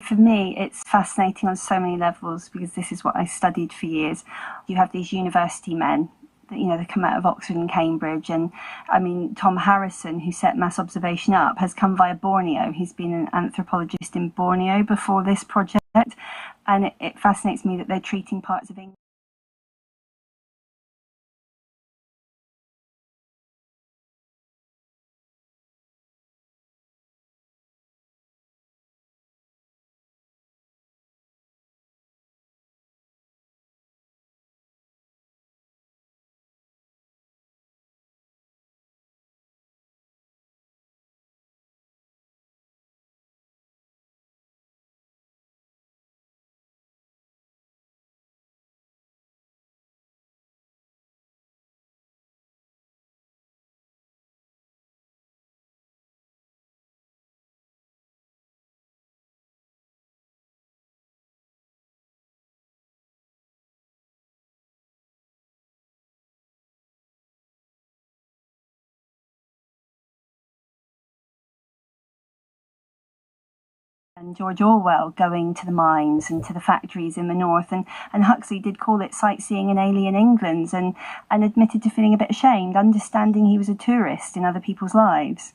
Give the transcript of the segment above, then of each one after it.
For me, it's fascinating on so many levels because this is what I studied for years. You have these university men, they come out of Oxford and Cambridge. And I mean, Tom Harrison, who set mass observation up, has come via Borneo. He's been an anthropologist in Borneo before this project. And it fascinates me that they're treating parts of England. And George Orwell going to the mines and to the factories in the north. And Huxley did call it sightseeing in alien England and admitted to feeling a bit ashamed, understanding he was a tourist in other people's lives.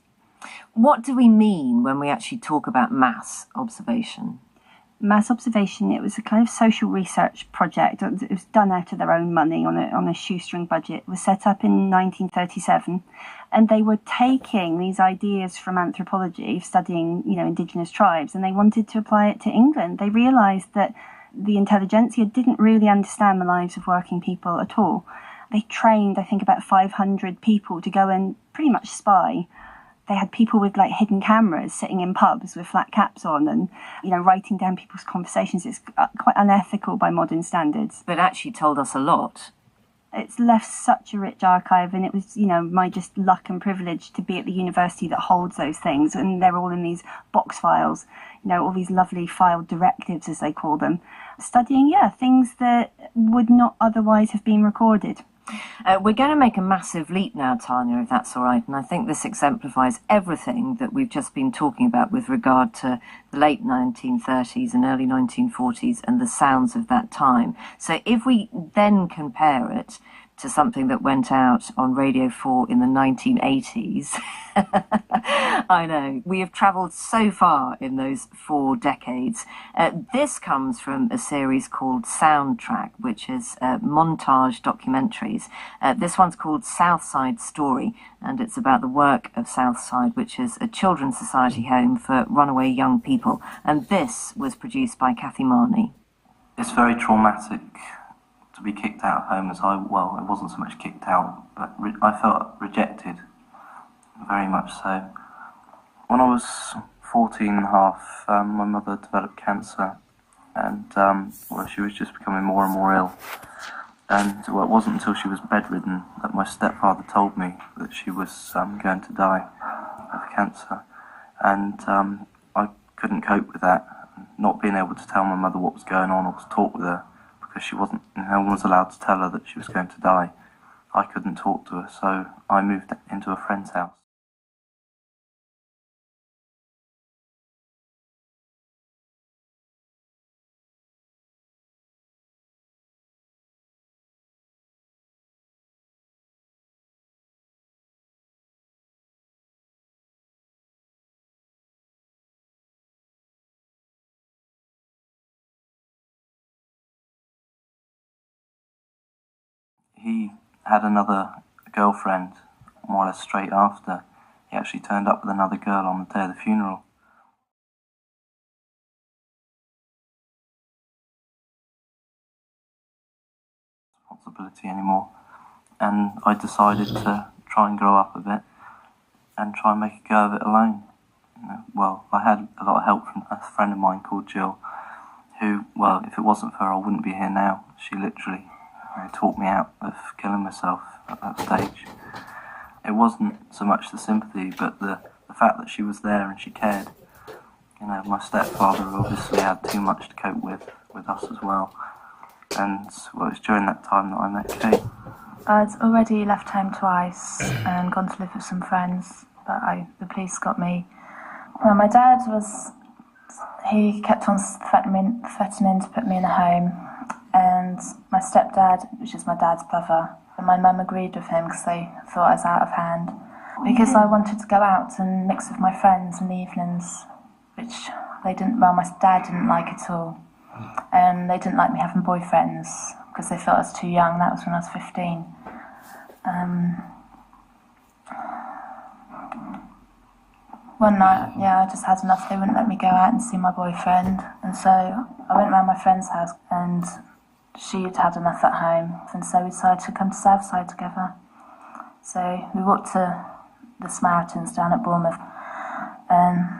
What do we mean when we actually talk about mass observation? Mass observation, it was a kind of social research project. It was done out of their own money on a shoestring budget. It was set up in 1937, and they were taking these ideas from anthropology, studying, indigenous tribes, and they wanted to apply it to England. They realised that the intelligentsia didn't really understand the lives of working people at all. They trained, I think, about 500 people to go and pretty much spy. They had people with hidden cameras sitting in pubs with flat caps on and, writing down people's conversations. It's quite unethical by modern standards. But actually told us a lot. It's left such a rich archive, and it was, my just luck and privilege to be at the university that holds those things. And they're all in these box files, all these lovely filed directives, as they call them, studying, things that would not otherwise have been recorded. We're going to make a massive leap now, Tanya, if that's all right. And I think this exemplifies everything that we've just been talking about with regard to the late 1930s and early 1940s and the sounds of that time. So if we then compare it to something that went out on Radio 4 in the 1980s, I know, we have travelled so far in those 4 decades. This comes from a series called Soundtrack, which is montage documentaries. This one's called Southside Story, and it's about the work of Southside, which is a children's society home for runaway young people. And this was produced by Kathy Marney. It's very traumatic to be kicked out of home, as it wasn't so much kicked out, but I felt rejected, very much so. When I was 14 and a half, my mother developed cancer, and she was just becoming more and more ill. And it wasn't until she was bedridden that my stepfather told me that she was going to die of cancer. And I couldn't cope with that, not being able to tell my mother what was going on or to talk with her, because no one was allowed to tell her that she was going to die. I couldn't talk to her, so I moved into a friend's house. He had another girlfriend more or less straight after. He actually turned up with another girl on the day of the funeral. Responsibility anymore. And I decided to try and grow up a bit and try and make a go of it alone. I had a lot of help from a friend of mine called Jill, who, if it wasn't for her, I wouldn't be here now. She literally talked me out of killing myself at that stage. It wasn't so much the sympathy, but the fact that she was there and she cared. My stepfather obviously had too much to cope with us as well. And it was during that time that I met Kate. I'd already left home twice and gone to live with some friends, but the police got me. Well, my dad He kept on threatening to put me in a home, and my stepdad, which is my dad's brother, and my mum agreed with him because they thought I was out of hand. Because I wanted to go out and mix with my friends in the evenings, which they didn't, well, my dad didn't like at all. And they didn't like me having boyfriends because they felt I was too young. That was when I was 15. One night, I just had enough. They wouldn't let me go out and see my boyfriend. And so I went round my friend's house, and she'd had enough at home. And so we decided to come to Southside together. So we walked to the Samaritans down at Bournemouth.